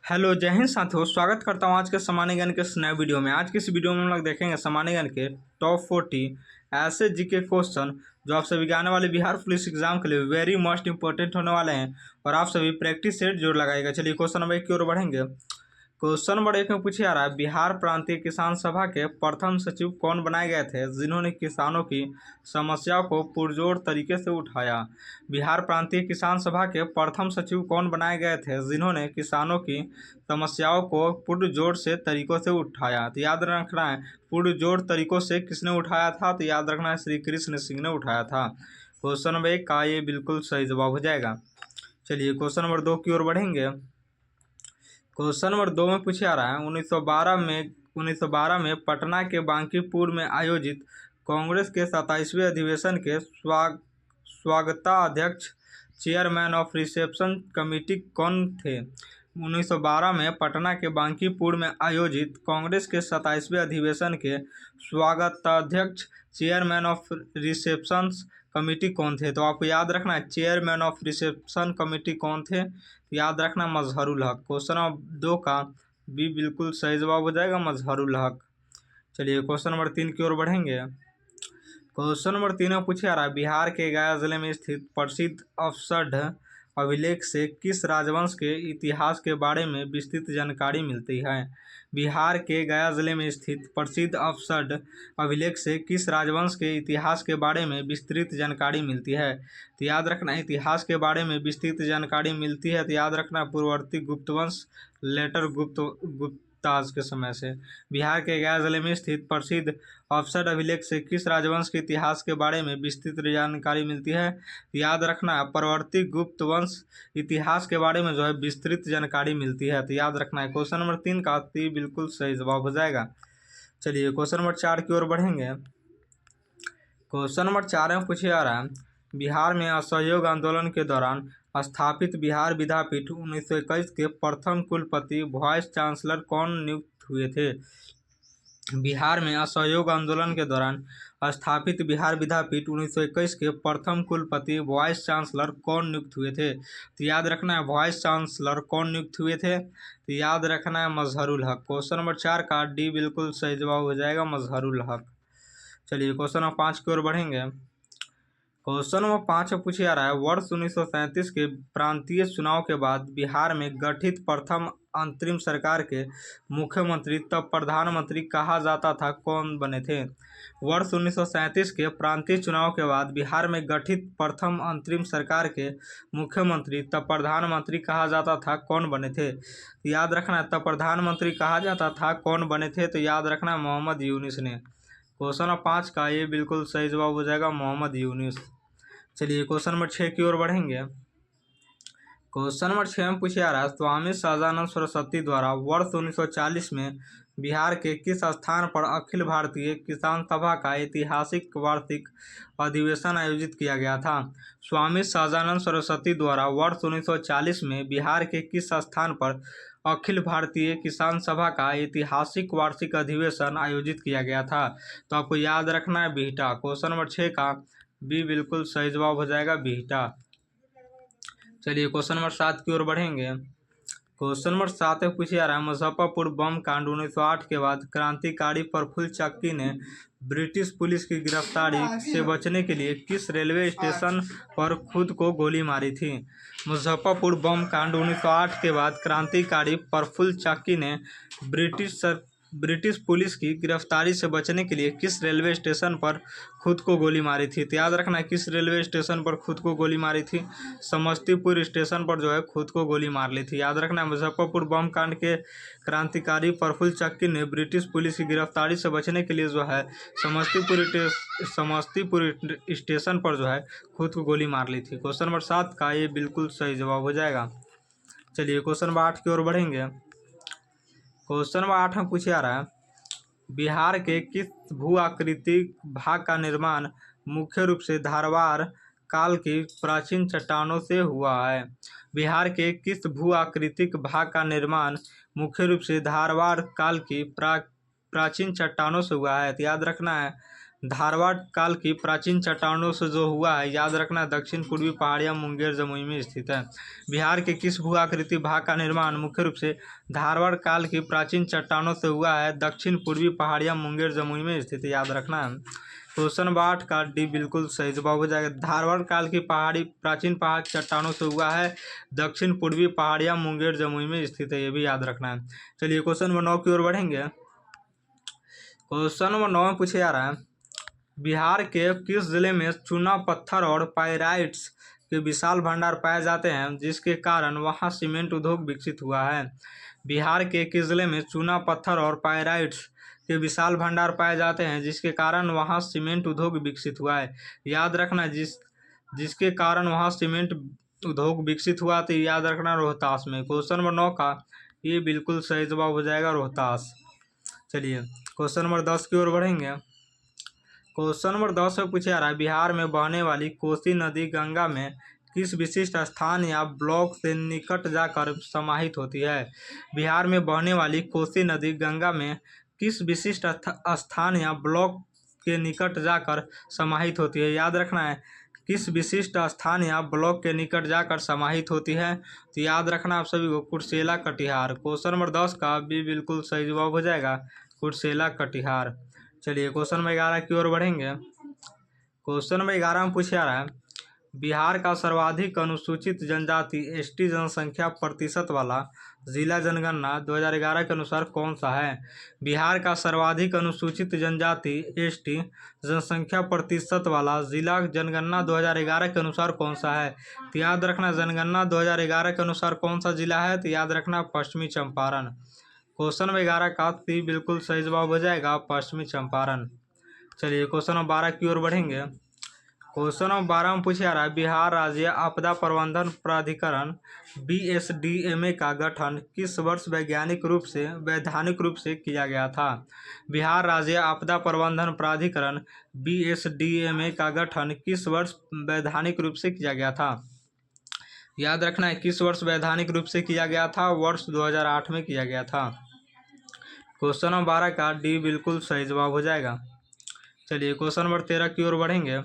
Hello जय हिंद साथियों, स्वागत करता हूँ आज के सामान्य ज्ञान के इस नए वीडियो में। आज की इस वीडियो में हम लोग देखेंगे सामान्य ज्ञान के टॉप 40 ऐसे जीके क्वेश्चन जो आप सभी के आने वाले बिहार पुलिस एग्जाम के लिए वेरी मोस्ट इंपॉर्टेंट होने वाले हैं और आप सभी प्रैक्टिस सेट जोर लगाएगा। चलिए क्वेश्चन नंबर 1 की ओर बढ़ेंगे। क्वेश्चन नंबर 1 में पूछे जा रहा है, बिहार प्रांतीय किसान सभा के प्रथम सचिव कौन बनाए गए थे जिन्होंने किसानों की समस्याओं को पुरजोर तरीके से उठाया। बिहार प्रांतीय किसान सभा के प्रथम सचिव कौन बनाए गए थे जिन्होंने किसानों की समस्याओं को पुरजोर से तरीकों से उठाया। तो याद रखना है, पुरजोर तरीकों से किसने उठाया था, तो याद रखना है श्री कृष्ण सिंह ने उठाया था। क्वेश्चन नंबर 1 का ये बिल्कुल सही जवाब हो जाएगा। चलिए क्वेश्चन नंबर 2 की ओर बढ़ेंगे। क्वेश्चन नंबर 2 में पूछा जा रहा है, 1912 में पटना के बांकीपुर में आयोजित कांग्रेस के 27वें अधिवेशन के स्वागताध्यक्ष चेयरमैन ऑफ रिसेप्शन कमेटी कौन थे। 1912 में पटना के बांकीपुर में आयोजित कांग्रेस के 27वें अधिवेशन के स्वागताध्यक्ष चेयरमैन ऑफ रिसेप्शन कमेटी कौन थे। तो आपको याद रखना है चेयरमैन ऑफ रिसेप्शन कमेटी कौन थे, याद रखना मजहरुल हक। क्वेश्चन नंबर 2 का बी बिल्कुल सही जवाब हो जाएगा, मजहरुल हक। चलिए क्वेश्चन नंबर 3 की ओर बढ़ेंगे। क्वेश्चन नंबर 3 में पूछा जा रहा है, बिहार के गया जिले में स्थित प्रसिद्ध अवसढ़ अभिलेख से किस राजवंश के इतिहास के बारे में विस्तृत जानकारी मिलती है। बिहार के गया जिले में स्थित प्रसिद्ध अवसढ़ अभिलेख से किस राजवंश के इतिहास के बारे में विस्तृत जानकारी मिलती है। तो याद रखना इतिहास के बारे में विस्तृत जानकारी मिलती है, तो याद रखना पूर्ववर्ती गुप्तवंश लेटर गुप्ताज के समय से। बिहार के गया जिले में स्थित प्रसिद्ध अवसढ़ अभिलेख से किस राजवंश के इतिहास के बारे में विस्तृत जानकारी मिलती है। याद रखना परवर्ती गुप्त वंश इतिहास के बारे में जो है विस्तृत जानकारी मिलती है, तो याद रखना है क्वेश्चन नंबर 3 का बिल्कुल सही जवाब हो जाएगा। चलिए क्वेश्चन नंबर 4 की ओर बढ़ेंगे। क्वेश्चन नंबर 4 में पूछा जा रहा है, बिहार में असहयोग आंदोलन के दौरान स्थापित बिहार विद्यापीठ 1921 के प्रथम कुलपति वाइस चांसलर कौन नियुक्त हुए थे। बिहार में असहयोग आंदोलन के दौरान स्थापित बिहार विद्यापीठ 1921 के प्रथम कुलपति वाइस चांसलर कौन नियुक्त हुए थे। तो याद रखना है वाइस चांसलर कौन नियुक्त हुए थे, तो याद रखना है मजहरुल हक। क्वेश्चन नंबर 4 का डी बिल्कुल सही जवाब हो जाएगा, मजहरुल हक। चलिए क्वेश्चन नंबर 5 की ओर बढ़ेंगे। क्वेश्चन नंबर 5 में पूछा जा रहा है, वर्ष 1937 के प्रांतीय चुनाव के बाद बिहार में गठित प्रथम अंतरिम सरकार के मुख्यमंत्री तब प्रधानमंत्री कहा जाता था कौन बने थे। वर्ष 1937 के प्रांतीय चुनाव के बाद बिहार में गठित प्रथम अंतरिम सरकार के मुख्यमंत्री तब प्रधानमंत्री कहा जाता था कौन बने थे। याद रखना तब प्रधानमंत्री कहा जाता था कौन बने थे, तो याद रखना मोहम्मद यूनुस ने। क्वेश्चन नंबर 5 का ये बिल्कुल सही जवाब हो जाएगा, मोहम्मद यूनुस। चलिए क्वेश्चन नंबर 6 की ओर बढ़ेंगे। क्वेश्चन नंबर 6 में पूछा जा रहा है, स्वामी सहजानंद सरस्वती द्वारा वर्ष 1940 में बिहार के किस स्थान पर अखिल भारतीय किसान सभा का ऐतिहासिक वार्षिक अधिवेशन आयोजित किया गया था। स्वामी सहजानंद सरस्वती द्वारा वर्ष 1940 में बिहार के किस स्थान पर अखिल भारतीय किसान सभा का ऐतिहासिक वार्षिक अधिवेशन आयोजित किया गया था। तो आपको याद रखना है बिहटा। क्वेश्चन नंबर 6 का बी बिल्कुल सही जवाब हो जाएगा, बिहटा। चलिए क्वेश्चन नंबर 7 की ओर बढ़ेंगे। क्वेश्चन नंबर 7 में पूछा जा रहा है, मुजफ्फरपुर बम कांड 1908 के बाद क्रांतिकारी प्रफुल्ल चक्की ने ब्रिटिश पुलिस की गिरफ्तारी से बचने के लिए किस रेलवे स्टेशन पर खुद को गोली मारी थी। मुजफ्फरपुर बम कांड 1908 के बाद क्रांतिकारी प्रफुल्ल चक्की ने ब्रिटिश पुलिस की गिरफ्तारी से बचने के लिए किस रेलवे स्टेशन पर खुद को गोली मारी थी। तो याद रखना किस रेलवे स्टेशन पर खुद को गोली मारी थी, समस्तीपुर स्टेशन पर जो है खुद को गोली मार ली थी। याद रखना मुजफ्फरपुर बम कांड के क्रांतिकारी प्रफुल्ल चक्की ने ब्रिटिश पुलिस की गिरफ्तारी से बचने के लिए जो है समस्तीपुर स्टेशन पर जो है खुद को गोली मार ली थी। क्वेश्चन नंबर 7 का ये बिल्कुल सही जवाब हो जाएगा। चलिए क्वेश्चन नंबर 8 की ओर बढ़ेंगे। क्वेश्चन नंबर 8 में पूछा जा रहा है, बिहार के किस भू आकृतिक भाग का निर्माण मुख्य रूप से धारवाड़ काल की प्राचीन चट्टानों से हुआ है। बिहार के किस भू आकृतिक भाग का निर्माण मुख्य रूप से धारवाड़ काल की प्राचीन चट्टानों से हुआ है। तो याद रखना है धारवाड़ काल की प्राचीन चट्टानों से जो हुआ है, याद रखना दक्षिण पूर्वी पहाड़ियाँ मुंगेर जमुई में स्थित है। बिहार के किस भू आकृति भाग का निर्माण मुख्य रूप से धारवाड़ काल की प्राचीन चट्टानों से हुआ है? दक्षिण पूर्वी पहाड़ियाँ मुंगेर जमुई में स्थित है, याद रखना है। क्वेश्चन 8 का डी बिल्कुल सही जवाब हो जाएगा। धारवाड़ काल की प्राचीन पहाड़ चट्टानों से हुआ है, दक्षिण पूर्वी पहाड़ियाँ मुंगेर जमुई में स्थित है, ये भी याद रखना है। चलिए क्वेश्चन नंबर 9 की ओर बढ़ेंगे। क्वेश्चन नंबर 9 में पूछे जा रहा है, बिहार के किस जिले में चूना पत्थर और पाइराइट्स के विशाल भंडार पाए जाते हैं, जिसके कारण वहां सीमेंट उद्योग विकसित हुआ है? बिहार के किस जिले में चूना पत्थर और पाइराइट्स के विशाल भंडार पाए जाते हैं, जिसके कारण वहां सीमेंट उद्योग विकसित हुआ है? याद रखना जिसके कारण वहां सीमेंट उद्योग विकसित हुआ, तो याद रखना रोहतास में। क्वेश्चन नंबर 9 का ये बिल्कुल सही जवाब हो जाएगा, रोहतास। चलिए क्वेश्चन नंबर 10 की ओर बढ़ेंगे। क्वेश्चन नंबर 10 में पूछा जा रहा है, बिहार में बहने वाली कोसी नदी गंगा में किस विशिष्ट स्थान या ब्लॉक से निकट जाकर समाहित होती है? बिहार में बहने वाली कोसी नदी गंगा में किस विशिष्ट स्थान या ब्लॉक के निकट जाकर समाहित होती है? याद रखना है किस विशिष्ट स्थान या ब्लॉक के निकट जाकर समाहित होती है, तो याद रखना आप सभी को कुर्सेला कटिहार। क्वेश्चन नंबर 10 का भी बिल्कुल सही जवाब हो जाएगा, कुर्सेला कटिहार। चलिए क्वेश्चन नंबर 11 की ओर बढ़ेंगे। क्वेश्चन नंबर 11 में पूछा जा रहा है, बिहार का सर्वाधिक अनुसूचित जनजाति एसटी जनसंख्या प्रतिशत वाला जिला जनगणना 2011 के अनुसार कौन सा है? बिहार का सर्वाधिक अनुसूचित जनजाति एसटी जनसंख्या प्रतिशत वाला जिला जनगणना 2011 के अनुसार कौन सा है? तो याद रखना जनगणना 2011 के अनुसार कौन सा जिला है, तो याद रखना पश्चिमी चंपारण। क्वेश्चन नंबर 11 का बिल्कुल सही जवाब हो जाएगा, पश्चिमी चंपारण। चलिए क्वेश्चन नंबर 12 की ओर बढ़ेंगे। क्वेश्चन नंबर 12 में पूछा जा रहा है, बिहार राज्य आपदा प्रबंधन प्राधिकरण BSDMA का गठन किस वर्ष वैधानिक रूप से किया गया था? बिहार राज्य आपदा प्रबंधन प्राधिकरण BSDMA का गठन किस वर्ष वैधानिक रूप से किया गया था? याद रखना है किस वर्ष वैधानिक रूप से किया गया था? वर्ष 2008 में किया गया था। क्वेश्चन नंबर 12 का डी बिल्कुल सही जवाब हो जाएगा। चलिए क्वेश्चन नंबर 13 की ओर बढ़ेंगे।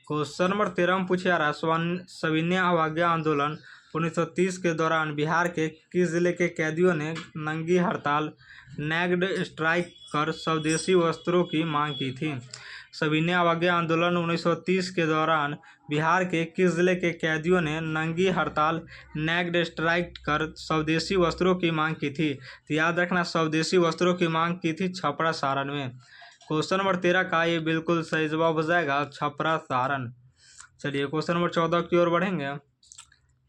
क्वेश्चन नंबर 13 में पूछा जा रहा है, सविनय अवज्ञा आंदोलन 1930 के दौरान बिहार के किस जिले के कैदियों ने नंगी हड़ताल नेग्ड स्ट्राइक कर स्वदेशी वस्त्रों की मांग की थी? सविनय अवज्ञा आंदोलन 1930 के दौरान बिहार के किस जिले के कैदियों ने नंगी हड़ताल नेग्ड स्ट्राइक कर स्वदेशी वस्त्रों की मांग की थी? तो याद रखना स्वदेशी वस्त्रों की मांग की थी छपरा सारण में। क्वेश्चन नंबर 13 का ये बिल्कुल सही जवाब हो जाएगा, छपरा सारण। चलिए क्वेश्चन नंबर 14 की ओर बढ़ेंगे।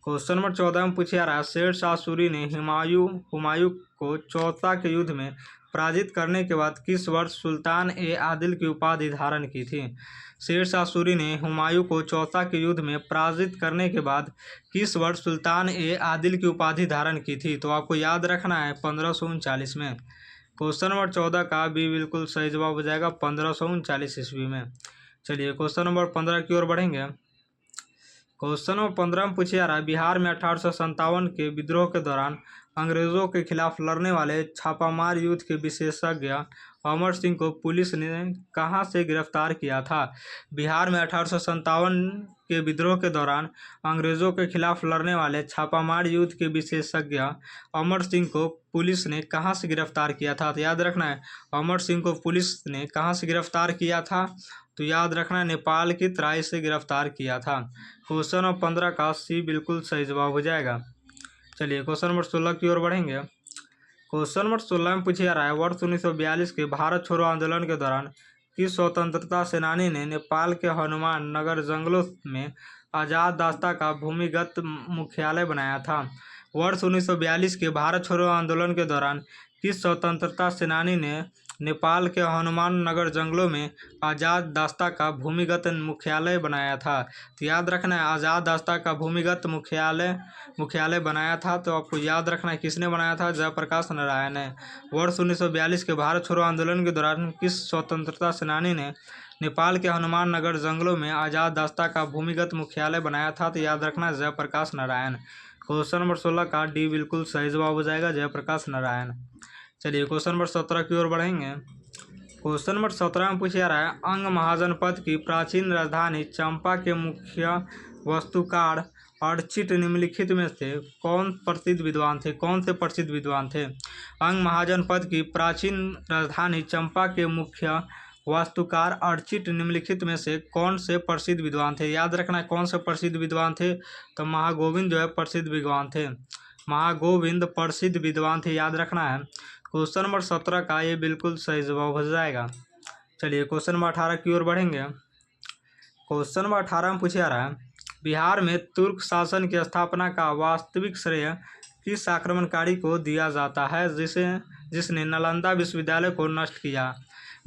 क्वेश्चन नंबर 14 में पूछा जा रहा है, शेर शाह सूरी ने हुमायूं को चौसा के युद्ध में पराजित करने के बाद किस वर्ष सुल्तान ए आदिल की उपाधि धारण की थी? शेर शाह सूरी ने हुमायूं को चौसा के युद्ध में पराजित करने के बाद किस वर्ष सुल्तान ए आदिल की उपाधि धारण की थी? तो आपको याद रखना है 1539 में। क्वेश्चन नंबर 14 का भी बिल्कुल सही जवाब हो जाएगा 1539 ईस्वी में। चलिए क्वेश्चन नंबर 15 की ओर बढ़ेंगे। क्वेश्चन नंबर 15 में पूछा जा रहा है, बिहार में 1857 के विद्रोह के दौरान अंग्रेजों के खिलाफ लड़ने वाले छापामार युद्ध के विशेषज्ञ अमर सिंह को पुलिस ने कहां से गिरफ्तार किया था? बिहार में 1857 के विद्रोह के दौरान अंग्रेजों के खिलाफ लड़ने वाले छापामार युद्ध के विशेषज्ञ अमर सिंह को पुलिस ने कहां से गिरफ्तार किया था? तो याद रखना है अमर सिंह को पुलिस ने कहां से गिरफ्तार किया था, तो याद रखना नेपाल की तराई से गिरफ्तार किया था। क्वेश्चन नंबर 15 का सी बिल्कुल सही जवाब हो जाएगा। चलिए क्वेश्चन नंबर 16 की ओर बढ़ेंगे। क्वेश्चन नंबर 16 में पूछा जा रहा है, वर्ष 1942 के भारत छोड़ो आंदोलन के दौरान किस स्वतंत्रता सेनानी ने नेपाल के हनुमान नगर जंगलों में आज़ाद दास्ता का भूमिगत मुख्यालय बनाया था? वर्ष 1942 के भारत छोड़ो आंदोलन के दौरान किस स्वतंत्रता सेनानी ने नेपाल के हनुमान नगर जंगलों में आज़ाद दास्ता का भूमिगत मुख्यालय बनाया था? तो याद रखना है आज़ाद दास्ता का भूमिगत मुख्यालय बनाया था, तो आपको याद रखना है किसने बनाया था? जयप्रकाश नारायण ने। वर्ष 1942 के भारत छोड़ो आंदोलन के दौरान किस स्वतंत्रता सेनानी ने नेपाल के हनुमान नगर जंगलों में आज़ाद दास्ता का भूमिगत मुख्यालय बनाया था? तो याद रखना जयप्रकाश नारायण। क्वेश्चन नंबर 16 का डी बिल्कुल सही जवाब हो जाएगा, जयप्रकाश नारायण। चलिए क्वेश्चन नंबर 17 की ओर बढ़ेंगे। क्वेश्चन नंबर 17 में पूछा रहा है, अंग महाजनपद की प्राचीन राजधानी चंपा के मुख्य वास्तुकार अर्चिट निम्नलिखित में से कौन प्रसिद्ध विद्वान थे? कौन से प्रसिद्ध विद्वान थे? अंग महाजनपद की प्राचीन राजधानी चंपा के मुख्य वास्तुकार अर्चिट निम्नलिखित में से कौन से प्रसिद्ध विद्वान थे? याद रखना है कौन से प्रसिद्ध विद्वान थे। तो महागोविंद जो है प्रसिद्ध विद्वान थे, महागोविंद प्रसिद्ध विद्वान थे, याद रखना है। क्वेश्चन नंबर 17 का ये बिल्कुल सही जवाब हो जाएगा। चलिए क्वेश्चन नंबर 18 की ओर बढ़ेंगे। क्वेश्चन नंबर 18 में पूछा रहा है, बिहार में तुर्क शासन की स्थापना का वास्तविक श्रेय किस आक्रमणकारी को दिया जाता है जिसने नालंदा विश्वविद्यालय को नष्ट किया?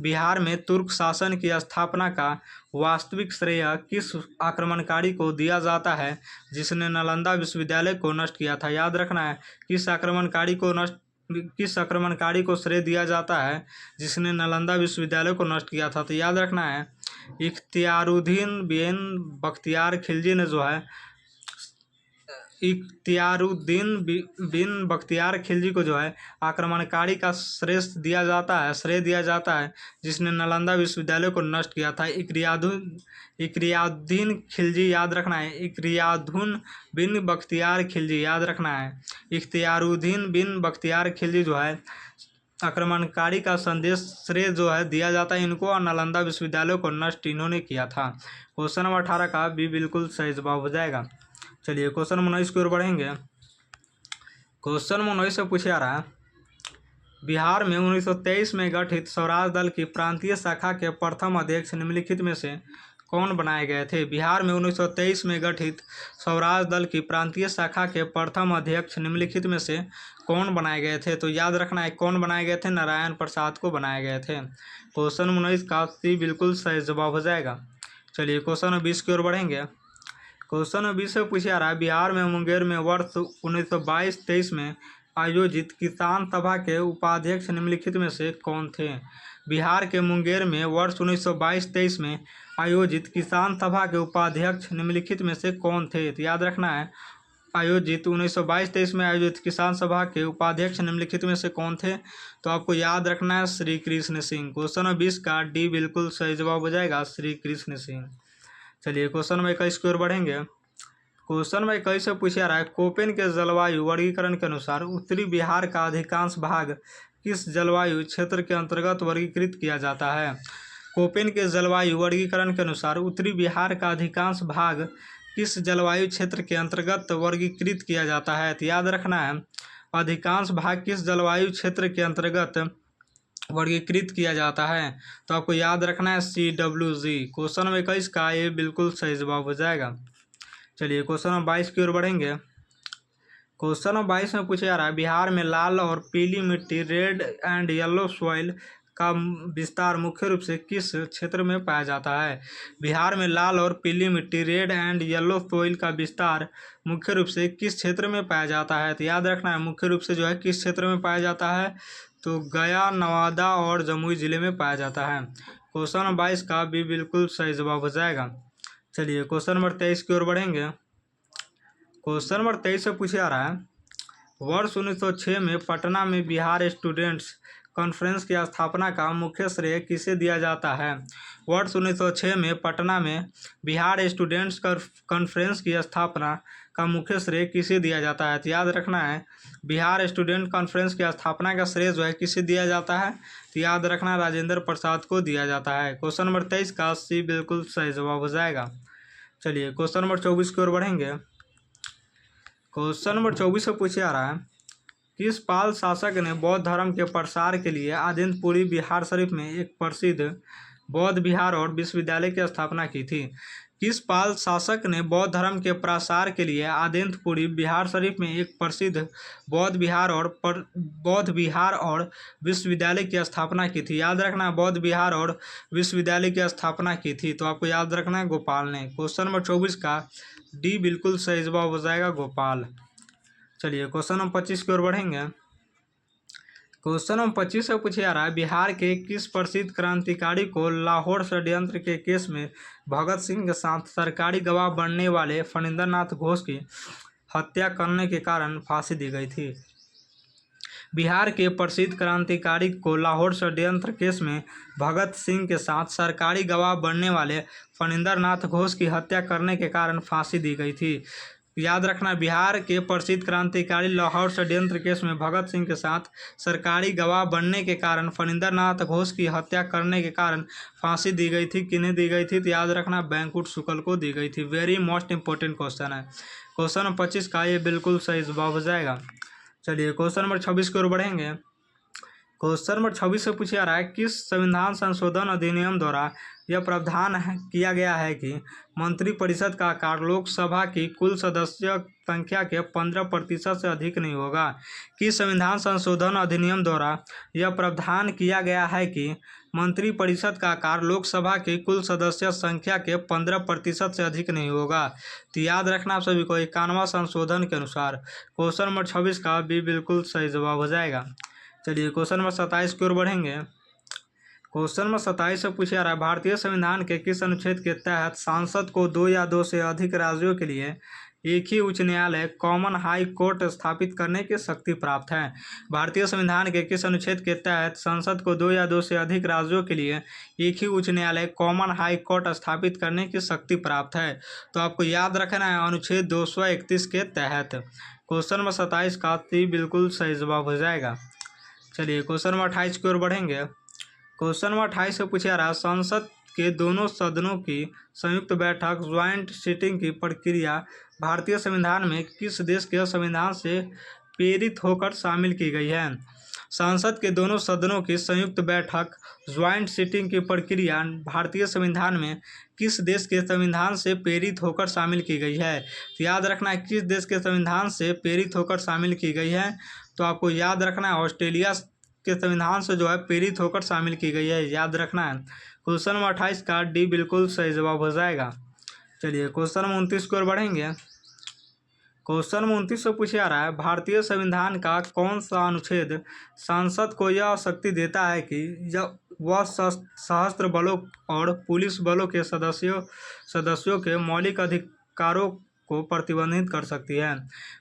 बिहार में तुर्क शासन की स्थापना का वास्तविक श्रेय किस आक्रमणकारी को दिया जाता है जिसने नालंदा विश्वविद्यालय को नष्ट किया था? याद रखना है किस आक्रमणकारी को श्रेय दिया जाता है जिसने नालंदा विश्वविद्यालय को नष्ट किया था? तो याद रखना है इख्तियारुद्दीन बिन बख्तियार खिलजी को जो है आक्रमणकारी का श्रेय दिया जाता है जिसने नालंदा विश्वविद्यालय को नष्ट किया था। इक्रियाउद्दीन खिलजी, याद रखना है इक्रियाउद्दीन बिन बख्तियार खिलजी, याद रखना है इख्तियारुद्दीन बिन बख्तियार खिलजी जो है आक्रमणकारी का श्रेय जो है दिया जाता है इनको, और नालंदा विश्वविद्यालय को नष्ट इन्होंने किया था। क्वेश्चन नंबर 18 का भी बिल्कुल सही जवाब हो जाएगा। चलिए क्वेश्चन नंबर 19 की ओर बढ़ेंगे। क्वेश्चन नंबर 19 से पूछा रहा है, बिहार में 1923 में गठित स्वराज दल की प्रांतीय शाखा के प्रथम अध्यक्ष निम्नलिखित में से कौन बनाए गए थे? बिहार में 1923 में गठित स्वराज दल की प्रांतीय शाखा के प्रथम अध्यक्ष निम्नलिखित में से कौन बनाए गए थे? तो याद रखना है कौन बनाए गए थे? नारायण प्रसाद को बनाए गए थे। क्वेश्चन 19 का सी बिल्कुल सही जवाब हो जाएगा। चलिए क्वेश्चन 20 की ओर बढ़ेंगे। क्वेश्चन 20 से पूछा रहा है, बिहार में मुंगेर में वर्ष 1922-23 में आयोजित किसान सभा के उपाध्यक्ष निम्नलिखित में से कौन थे? बिहार के मुंगेर में वर्ष 1922-23 में आयोजित किसान सभा के उपाध्यक्ष निम्नलिखित में से कौन थे? तो याद रखना है 1922-23 में आयोजित किसान सभा के उपाध्यक्ष निम्नलिखित में से कौन थे? तो आपको याद रखना है श्री कृष्ण सिंह। क्वेश्चन 20 का डी बिल्कुल सही जवाब हो जाएगा, श्री कृष्ण सिंह। चलिए क्वेश्चन नंबर 21 की ओर बढ़ेंगे। क्वेश्चन नंबर 21 से पूछा रहा है, कोपेन के जलवायु वर्गीकरण के अनुसार उत्तरी बिहार का अधिकांश भाग किस जलवायु क्षेत्र के अंतर्गत वर्गीकृत किया जाता है? कोपेन के जलवायु वर्गीकरण के अनुसार उत्तरी बिहार का अधिकांश भाग किस जलवायु क्षेत्र के अंतर्गत वर्गीकृत किया जाता है? तो याद रखना है अधिकांश भाग किस जलवायु क्षेत्र के अंतर्गत वर्गीकृत किया जाता है? तो आपको याद रखना है CWG। क्वेश्चन नंबर 21 का ये बिल्कुल सही जवाब हो जाएगा। चलिए क्वेश्चन नंबर 22 की ओर बढ़ेंगे। क्वेश्चन नंबर 22 में पूछा जा रहा है, बिहार में लाल और पीली मिट्टी रेड एंड येलो सॉइल का विस्तार मुख्य रूप से किस क्षेत्र में पाया जाता है? बिहार में लाल और पीली मिट्टी रेड एंड येलो सॉइल का विस्तार मुख्य रूप से किस क्षेत्र में पाया जाता है? तो याद रखना है मुख्य रूप से जो है किस क्षेत्र में पाया जाता है? तो गया, नवादा और जमुई जिले में पाया जाता है। क्वेश्चन नंबर 22 का भी बिल्कुल सही जवाब हो जाएगा। चलिए क्वेश्चन नंबर 23 की ओर बढ़ेंगे। क्वेश्चन नंबर 23 से पूछा जा रहा है, वर्ष 1906 में पटना में बिहार स्टूडेंट्स कॉन्फ्रेंस की स्थापना का मुख्य श्रेय किसे दिया जाता है? वर्ष 1906 में पटना में बिहार स्टूडेंट्स कॉन्फ्रेंस की स्थापना का मुख्य श्रेय किसे दिया जाता है? तो याद रखना है बिहार स्टूडेंट कॉन्फ्रेंस की स्थापना का श्रेय जो है किसे दिया जाता है? तो याद रखना राजेंद्र प्रसाद को दिया जाता है। क्वेश्चन नंबर 23 का सी बिल्कुल सही जवाब हो जाएगा। चलिए क्वेश्चन नंबर 24 की ओर बढ़ेंगे। क्वेश्चन नंबर 24 से पूछा जा रहा है, किस पाल शासक ने बौद्ध धर्म के प्रसार के लिए आदिनपुरी बिहार शरीफ में एक प्रसिद्ध बौद्ध विहार और विश्वविद्यालय की स्थापना की थी? किस पाल शासक ने बौद्ध धर्म के प्रसार के लिए आदिनपुरी बिहार शरीफ में एक प्रसिद्ध बौद्ध विहार और विश्वविद्यालय की स्थापना की थी? याद रखना बौद्ध विहार और विश्वविद्यालय की स्थापना की थी। तो आपको याद रखना है गोपाल ने। क्वेश्चन नंबर 24 का डी बिल्कुल सही जवाब हो जाएगा, गोपाल। चलिए क्वेश्चन नंबर 25 की ओर बढ़ेंगे। क्वेश्चन नंबर 25 से पूछा जा रहा है, बिहार के किस प्रसिद्ध क्रांतिकारी को लाहौर षड्यंत्र के केस में भगत सिंह के साथ सरकारी गवाह बनने वाले फणींद्र नाथ घोष की हत्या करने के कारण फांसी दी गई थी? बिहार के प्रसिद्ध क्रांतिकारी को लाहौर षड्यंत्र केस में भगत सिंह के साथ सरकारी गवाह बनने वाले फणींद्र नाथ घोष की हत्या करने के कारण फांसी दी गई थी। याद रखना, बिहार के प्रसिद्ध क्रांतिकारी लाहौर षड्यंत्र केस में भगत सिंह के साथ सरकारी गवाह बनने के कारण फणींद्र नाथ घोष की हत्या करने के कारण फांसी दी गई थी। किन्हें दी गई थी? तो याद रखना, बैंकुट शुक्ल को दी गई थी। वेरी मोस्ट इंपॉर्टेंट क्वेश्चन है। क्वेश्चन नंबर 25 का ये बिल्कुल सही जवाब हो जाएगा। चलिए क्वेश्चन नंबर 26 की ओर बढ़ेंगे। क्वेश्चन नंबर 26 से पूछा जा रहा है, किस संविधान संशोधन अधिनियम द्वारा यह प्रावधान किया गया है कि मंत्रिपरिषद का आकार लोकसभा की कुल सदस्य संख्या के 15% से अधिक नहीं होगा? किस संविधान संशोधन अधिनियम द्वारा यह प्रावधान किया गया है कि मंत्रिपरिषद का आकार लोकसभा की कुल सदस्य संख्या के 15% से अधिक नहीं होगा? तो याद रखना आप सभी को 51वां संशोधन के अनुसार। क्वेश्चन नंबर 26 का भी बिल्कुल सही जवाब हो जाएगा। चलिए क्वेश्चन नंबर 27 की ओर बढ़ेंगे। क्वेश्चन नंबर 27 से पूछा जा रहा है, भारतीय संविधान के किस अनुच्छेद के तहत सांसद को 2 या 2 से अधिक राज्यों के लिए एक ही उच्च न्यायालय कॉमन हाई कोर्ट स्थापित करने की शक्ति प्राप्त है? भारतीय संविधान के किस अनुच्छेद के तहत संसद को 2 या 2 से अधिक राज्यों के लिए एक ही उच्च न्यायालय कॉमन हाई कोर्ट स्थापित करने की शक्ति प्राप्त है? तो आपको याद रखना है, अनुच्छेद 231 के तहत। क्वेश्चन नंबर 27 का बिल्कुल सही जवाब हो जाएगा। चलिए क्वेश्चन नंबर 28 की ओर बढ़ेंगे। क्वेश्चन नंबर 28 से पूछा जा रहा है, संसद के दोनों सदनों की संयुक्त बैठक ज्वाइंट सिटिंग की प्रक्रिया भारतीय संविधान में किस देश के संविधान से प्रेरित होकर शामिल की गई है? संसद के दोनों सदनों की संयुक्त बैठक ज्वाइंट सिटिंग की प्रक्रिया भारतीय संविधान में किस देश के संविधान से प्रेरित होकर शामिल की गई है? तो याद रखना है, किस देश के संविधान से प्रेरित होकर शामिल की गई है? तो आपको याद रखना है, ऑस्ट्रेलिया के संविधान से जो है प्रेरित होकर शामिल की गई है। याद रखना है। क्वेश्चन नंबर 28 का डी बिल्कुल सही जवाब हो जाएगा। चलिए क्वेश्चन नंबर 29 की ओर बढ़ेंगे। क्वेश्चन नंबर 29 से पूछा जा रहा है, भारतीय संविधान का कौन सा अनुच्छेद संसद को यह शक्ति देता है कि जब वह सशस्त्र बलों और पुलिस बलों के सदस्यों के मौलिक अधिकारों को प्रतिबंधित कर सकती है?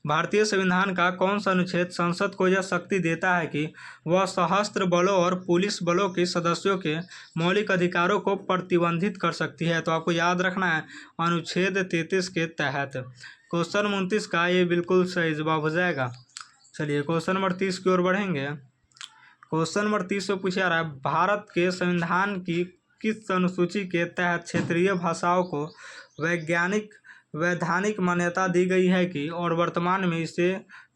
भारतीय संविधान का कौन सा अनुच्छेद संसद को यह शक्ति देता है कि वह सशस्त्र बलों और पुलिस बलों के सदस्यों के मौलिक अधिकारों को प्रतिबंधित कर सकती है? तो आपको याद रखना है, अनुच्छेद 33 के तहत। क्वेश्चन 29 का ये बिल्कुल सही जवाब हो जाएगा। चलिए क्वेश्चन नंबर 30 की ओर बढ़ेंगे। क्वेश्चन नंबर 30 से पूछा जा रहा है, भारत के संविधान की किस अनुसूची के तहत क्षेत्रीय भाषाओं को वैधानिक मान्यता दी गई है कि और वर्तमान में इसे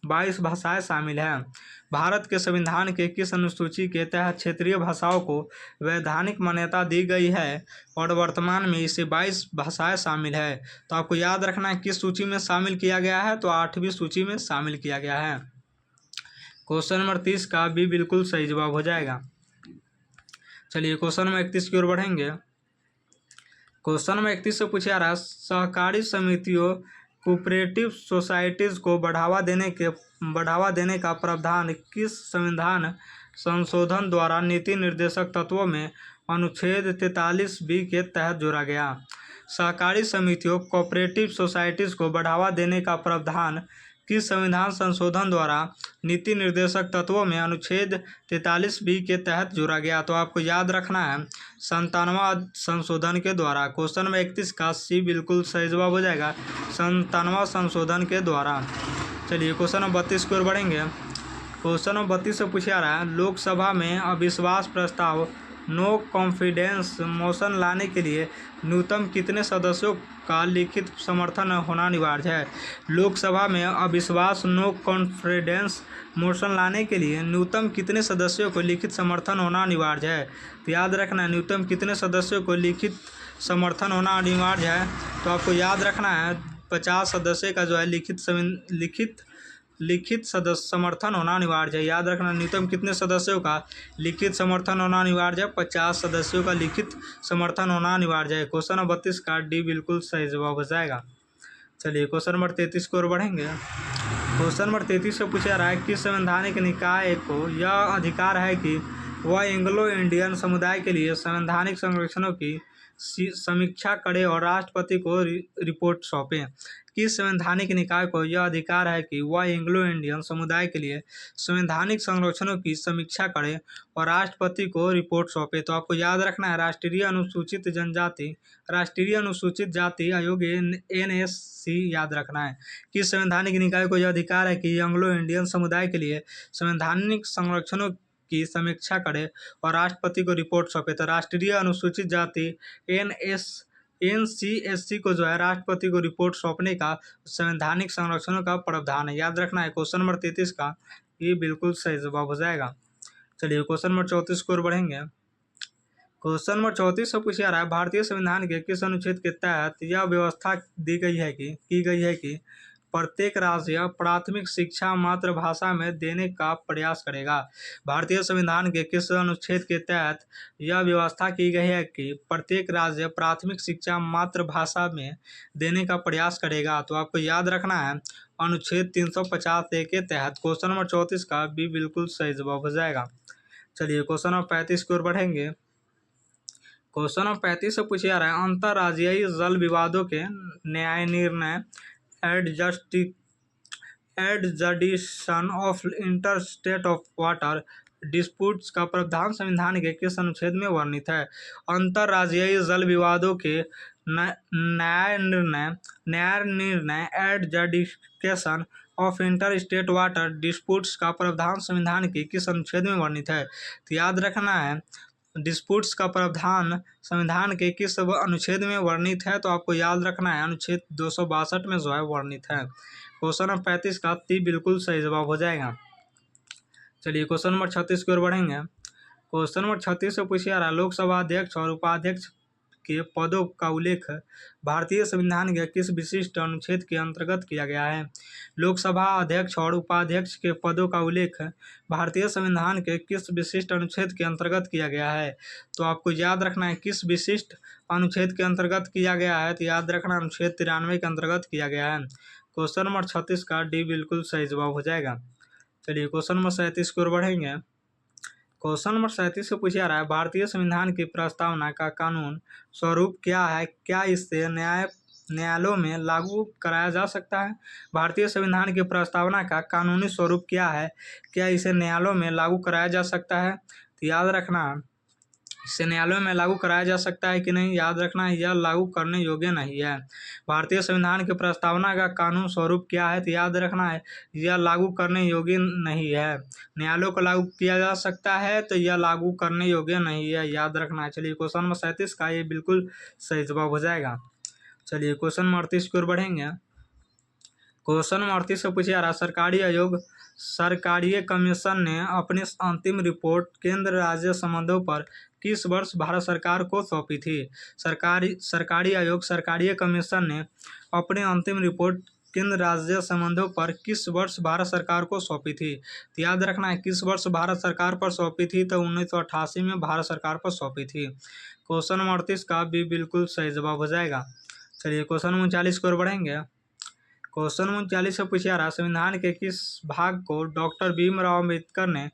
22 भाषाएं शामिल हैं? भारत के संविधान के किस अनुसूची के तहत क्षेत्रीय भाषाओं को वैधानिक मान्यता दी गई है और वर्तमान में इसे 22 भाषाएं शामिल है? तो आपको याद रखना है, किस सूची में शामिल किया गया है? तो 8वीं सूची में शामिल किया गया है। क्वेश्चन नंबर 30 का भी बिल्कुल सही जवाब हो जाएगा। चलिए क्वेश्चन नंबर 31 की ओर बढ़ेंगे। क्वेश्चन नंबर 31 से पूछा जा रहा है, सहकारी समितियों कोऑपरेटिव सोसाइटीज़ को बढ़ावा देने का प्रावधान किस संविधान संशोधन द्वारा नीति निर्देशक तत्वों में अनुच्छेद 43B के तहत जोड़ा गया? सहकारी समितियों कोऑपरेटिव सोसाइटीज़ को बढ़ावा देने का प्रावधान किस संविधान संशोधन द्वारा नीति निर्देशक तत्वों में अनुच्छेद 43B के तहत जोड़ा गया? तो आपको याद रखना है, 97वां संशोधन के द्वारा। क्वेश्चन नंबर 31 का सी बिल्कुल सही जवाब हो जाएगा, 97वां संशोधन के द्वारा। चलिए क्वेश्चन नंबर 32 की ओर बढ़ेंगे। क्वेश्चन नंबर 32 से पूछा जा रहा है, लोकसभा में अविश्वास प्रस्ताव नो कॉन्फिडेंस मोशन लाने के लिए न्यूनतम कितने सदस्यों का लिखित समर्थन होना अनिवार्य है? लोकसभा में अविश्वास नो कॉन्फिडेंस मोशन लाने के लिए न्यूनतम कितने सदस्यों को लिखित समर्थन होना अनिवार्य है? तो याद रखना, न्यूनतम कितने सदस्यों को लिखित समर्थन होना अनिवार्य है? तो आपको याद रखना है, 50 सदस्य का जो है लिखित समर्थन होना अनिवार्य है। याद रखना, न्यूनतम कितने सदस्यों का लिखित समर्थन होना अनिवार्य है? 50 सदस्यों का लिखित समर्थन होना अनिवार्य है। क्वेश्चन नंबर 32 का डी बिल्कुल सही जवाब हो जाएगा। चलिए क्वेश्चन नंबर 33 की ओर बढ़ेंगे। क्वेश्चन नंबर 33 से पूछा जा रहा है, कि संवैधानिक निकाय को यह अधिकार है कि वह एंग्लो इंडियन समुदाय के लिए संवैधानिक संरक्षणों की समीक्षा करे और राष्ट्रपति को रिपोर्ट सौंपे। किस संवैधानिक निकाय को यह अधिकार है कि वह एंग्लो इंडियन समुदाय के लिए संवैधानिक संरक्षणों की समीक्षा करे और राष्ट्रपति को रिपोर्ट सौंपे? तो आपको याद रखना है राष्ट्रीय अनुसूचित जाति आयोग NSC याद रखना है। किस संवैधानिक निकाय को यह अधिकार है कि एंग्लो इंडियन समुदाय के लिए संवैधानिक संरक्षणों की समीक्षा करे और राष्ट्रपति को रिपोर्ट सौंपे? तो राष्ट्रीय अनुसूचित जाति NCSC को जो है राष्ट्रपति को रिपोर्ट सौंपने का संवैधानिक संरक्षणों का प्रावधान है, याद रखना है। क्वेश्चन नंबर 33 का ये बिल्कुल सही जवाब हो जाएगा। चलिए क्वेश्चन नंबर 34 की ओर बढ़ेंगे। क्वेश्चन नंबर 34 से पूछा रहा है, भारतीय संविधान के किस अनुच्छेद के तहत यह व्यवस्था की गई है कि प्रत्येक राज्य प्राथमिक शिक्षा मातृभाषा में देने का प्रयास करेगा? भारतीय संविधान के किस अनुच्छेद के तहत यह व्यवस्था की गई है कि प्रत्येक राज्य प्राथमिक शिक्षा मातृभाषा में देने का प्रयास करेगा? तो आपको याद रखना है अनुच्छेद 350A के तहत। क्वेश्चन नंबर 34 का भी बिल्कुल सही जवाब हो जाएगा। चलिए क्वेश्चन नंबर 35 की ओर बढ़ेंगे। क्वेश्चन नंबर 35 से पूछा जा रहा है, अंतर्राज्यीय जल विवादों के न्याय निर्णय adjudication of interstate of water disputes का प्रावधान संविधान के किस अनुच्छेद में वर्णित है? अंतर्राज्यीय जल विवादों के न्याय निर्णय adjudication of inter state water disputes का प्रावधान संविधान के किस अनुच्छेद में वर्णित है? तो याद रखना है डिस्प्यूट्स का प्रावधान संविधान के किस अनुच्छेद में वर्णित है? तो आपको याद रखना है अनुच्छेद 262 में जो है वर्णित है। क्वेश्चन नंबर 35 का बिल्कुल सही जवाब हो जाएगा। चलिए क्वेश्चन नंबर 36 की ओर बढ़ेंगे। क्वेश्चन नंबर 36 से पूछा जा रहा है, लोकसभा अध्यक्ष और उपाध्यक्ष के पदों का उल्लेख भारतीय संविधान के किस विशिष्ट अनुच्छेद के अंतर्गत किया गया है? लोकसभा अध्यक्ष और उपाध्यक्ष के पदों का उल्लेख भारतीय संविधान के किस विशिष्ट अनुच्छेद के अंतर्गत किया गया है? तो आपको याद रखना है किस विशिष्ट अनुच्छेद के अंतर्गत किया गया है। तो याद रखना अनुच्छेद 93 के अंतर्गत किया गया है। क्वेश्चन नंबर 36 का बिल्कुल सही जवाब हो जाएगा। चलिए क्वेश्चन नंबर 37 की ओर बढ़ेंगे। क्वेश्चन नंबर 37 से पूछा जा रहा है, भारतीय संविधान की प्रस्तावना का कानून स्वरूप क्या है? क्या इसे न्यायालयों में लागू कराया जा सकता है? भारतीय संविधान की प्रस्तावना का कानूनी स्वरूप क्या है? क्या इसे न्यायालयों में लागू कराया जा सकता है? तो याद रखना इसे न्यायालयों में लागू कराया जा सकता है कि नहीं? याद रखना यह लागू करने योग्य नहीं है। भारतीय संविधान की प्रस्तावना का कानून स्वरूप क्या है? तो याद रखना है यह लागू करने योग्य नहीं है। न्यायालयों को लागू किया जा सकता है तो यह लागू करने योग्य नहीं है, याद रखना है। चलिए क्वेश्चन नंबर 37 का ये बिल्कुल सही जवाब हो जाएगा। चलिए क्वेश्चन नंबर 38 की ओर बढ़ेंगे। क्वेश्चन नंबर 38 से पूछा जा रहा है, सरकारीय कमीशन ने अपनी अंतिम रिपोर्ट केंद्र राज्य संबंधों पर किस वर्ष भारत सरकार को सौंपी थी? सरकारीय कमीशन ने अपनी अंतिम रिपोर्ट केंद्र राज्य संबंधों पर किस वर्ष भारत सरकार को सौंपी थी? तो याद रखना है किस वर्ष भारत सरकार पर सौंपी थी? तो 1988 में भारत सरकार पर सौंपी थी। क्वेश्चन नंबर 38 का भी बिल्कुल सही जवाब हो जाएगा। चलिए क्वेश्चन नंबर 39 की ओर बढ़ेंगे। क्वेश्चन नंबर 39 से पूछा जा रहा है, संविधान के किस भाग को डॉक्टर भीमराव अम्बेडकर ने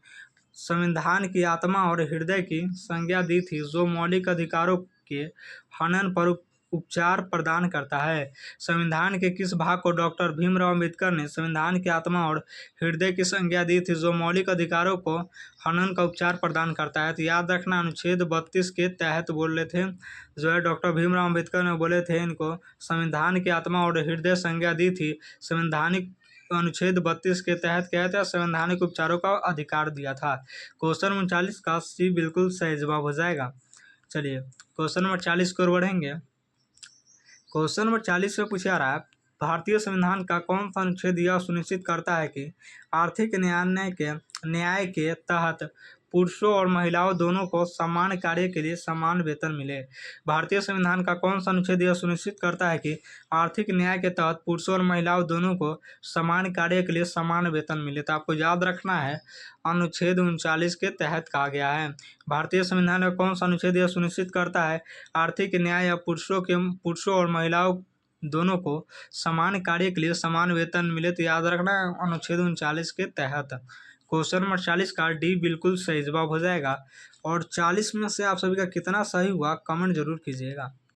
संविधान की आत्मा और हृदय की संज्ञा दी थी, जो मौलिक अधिकारों के हनन पर उपचार प्रदान करता है? संविधान के किस भाग को डॉक्टर भीमराव अम्बेडकर ने संविधान की आत्मा और हृदय की संज्ञा दी थी, जो मौलिक अधिकारों को हनन का उपचार प्रदान करता है? तो याद रखना अनुच्छेद 32 के तहत बोले थे जो है डॉक्टर भीमराव अम्बेडकर ने बोले थे इनको संविधान की आत्मा और हृदय संज्ञा दी थी। संवैधानिक अनुच्छेद 32 के तहत क्या था? संवैधानिक उपचारों का अधिकार दिया था। क्वेश्चन 39 का बिल्कुल सही जवाब हो जाएगा। चलिए क्वेश्चन नंबर 40 की ओर बढ़ेंगे। क्वेश्चन नंबर 40 से पूछा रहा है, भारतीय संविधान का कौन सा अनुच्छेद यह सुनिश्चित करता है कि आर्थिक न्याय के तहत पुरुषों और महिलाओं दोनों को समान कार्य के लिए समान वेतन मिले? भारतीय संविधान का कौन सा अनुच्छेद यह सुनिश्चित करता है कि आर्थिक न्याय के तहत पुरुषों और महिलाओं दोनों को समान कार्य के लिए समान वेतन मिले? तो आपको याद रखना है अनुच्छेद 39 के तहत कहा गया है। भारतीय संविधान का कौन सा अनुच्छेद यह सुनिश्चित करता है आर्थिक न्याय या पुरुषों और महिलाओं दोनों को समान कार्य के लिए समान वेतन मिले? तो याद रखना अनुच्छेद 39 के तहत। क्वेश्चन नंबर 40 का डी बिल्कुल सही जवाब हो जाएगा। और 40 में से आप सभी का कितना सही हुआ कमेंट जरूर कीजिएगा।